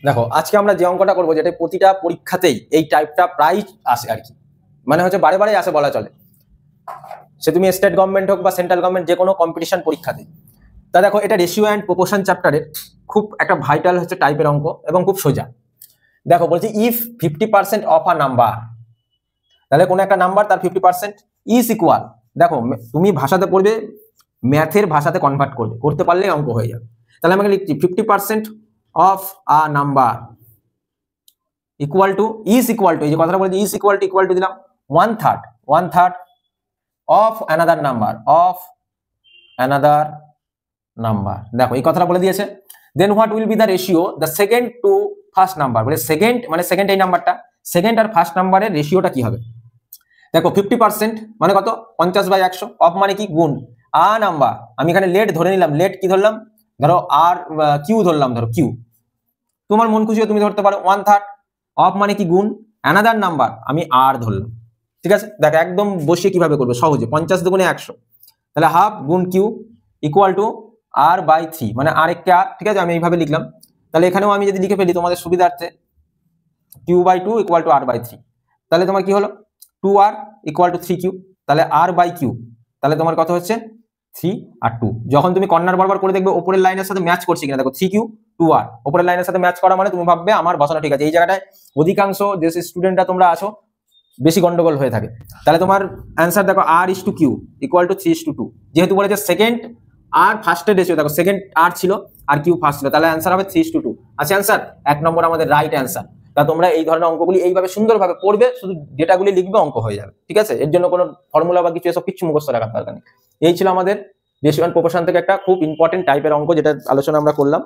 দেখো আজকে আমরা যে অঙ্কটা করবো, যেটা প্রতিটা পরীক্ষাতেই এই টাইপটা প্রায় আসে আর কি, মানে হচ্ছে বারে বারে আসে বলা চলে, সে তুমি স্টেট গভর্নমেন্ট হোক বা সেন্ট্রাল গভর্নমেন্ট, যে কোনো কম্পিটিশন পরীক্ষাতে। তা দেখো, এটা রেশিও অ্যান্ড প্রপোর্শন চ্যাপ্টারের খুব একটা ভাইটাল হচ্ছে টাইপের অঙ্ক এবং খুব সোজা। দেখো বলছি ইফ 50% অফ আ নাম্বার, তাহলে কোনো একটা নাম্বার তার 50% ইজ ইকুয়াল। দেখো তুমি ভাষাতে পড়বে, ম্যাথের ভাষাতে কনভার্ট করতে পারলেই অঙ্ক হয়ে যাবে। তাহলে আমাকে লিখছি 50% of a number equal to, is equal to, এই যে কথাটা বলছি ইজ ইকুয়াল টু দিলাম 1/3 অফ অ্যানাদার নাম্বার। দেখো এই কথাটা বলে দিয়েছে। Then what will be the ratio the second to first number, বলে সেকেন্ড মানে সেকেন্ড এই নাম্বারটা, সেকেন্ড আর ফার্স্ট নাম্বারের রেশিওটা কি হবে। দেখো 50% মানে কত, 50/100, অফ মানে কি গুণ, আ নাম্বার, আমি এখানে লেট ধরে নিলাম, লেট কি ধরলাম, ধরো আর কিউ ধরলাম, ধরো কিউ, তোমার মন খুশি তুমি ধরতে পারো 1/3, অফ মানে কি গুণ, অ্যানাদার নাম্বার আমি আর ধরলাম। ঠিক আছে, দেখো একদম বসিয়ে কিভাবে করবে সহজে, 50 দুগুণে 100, তাহলে হাফ গুণ কিউ ইকুয়াল টু r/3, মানে আর একটা আর। ঠিক আছে, আমি এইভাবে লিখলাম। তাহলে এখানেও আমি যদি লিখে ফেলি তোমাদের সুবিধার্থে, q/2 ইকুয়াল টু r/3, তাহলে তোমার কি হলো 2r ইকুয়াল টু 3q, তাহলে r/q, তাহলে তোমার কত হচ্ছে 3 আর 2। যখন তুমি কর্নার বরাবর করে দেখবে উপরের লাইনের সাথে ম্যাচ করছে কিনা, দেখো 3q 2r উপরের লাইনের সাথে ম্যাচ করা মানে তুমি ভাববে আমার বসানো ঠিক আছে। এই জায়গাটায় অধিকাংশ যে স্টুডেন্টরা তোমরা আছো বেশি গন্ডগোল হয়ে থাকে। তাহলে তোমার অ্যান্সার দেখো r/q ইকুয়াল টু 3:2, যেহেতু বলেছে সেকেন্ড আর ফার্স্টের রেশিও, দেখো সেকেন্ড আর ছিল আর কিউ ফার্স্ট ছিল, তাহলে অ্যান্সার হবে 3:2। আছে অ্যান্সার 1 নম্বর আমাদের রাইট অ্যান্সার। তা তোমরা এই ধরনের অঙ্কগুলি এইভাবে সুন্দরভাবে পড়বে, শুধু ডেটাগুলি লিখবে, অঙ্ক হয়ে যাবে। ঠিক আছে, এর জন্য কোনো ফর্মুলা বা কিছু এসব কিছু মুখস্থ রাখার দরকার নেই। এই ছিল আমাদের রেশিও অ্যান্ড প্রপোর্শন থেকে একটা খুব ইম্পর্টেন্ট টাইপের অঙ্ক, যেটা আলোচনা আমরা করলাম।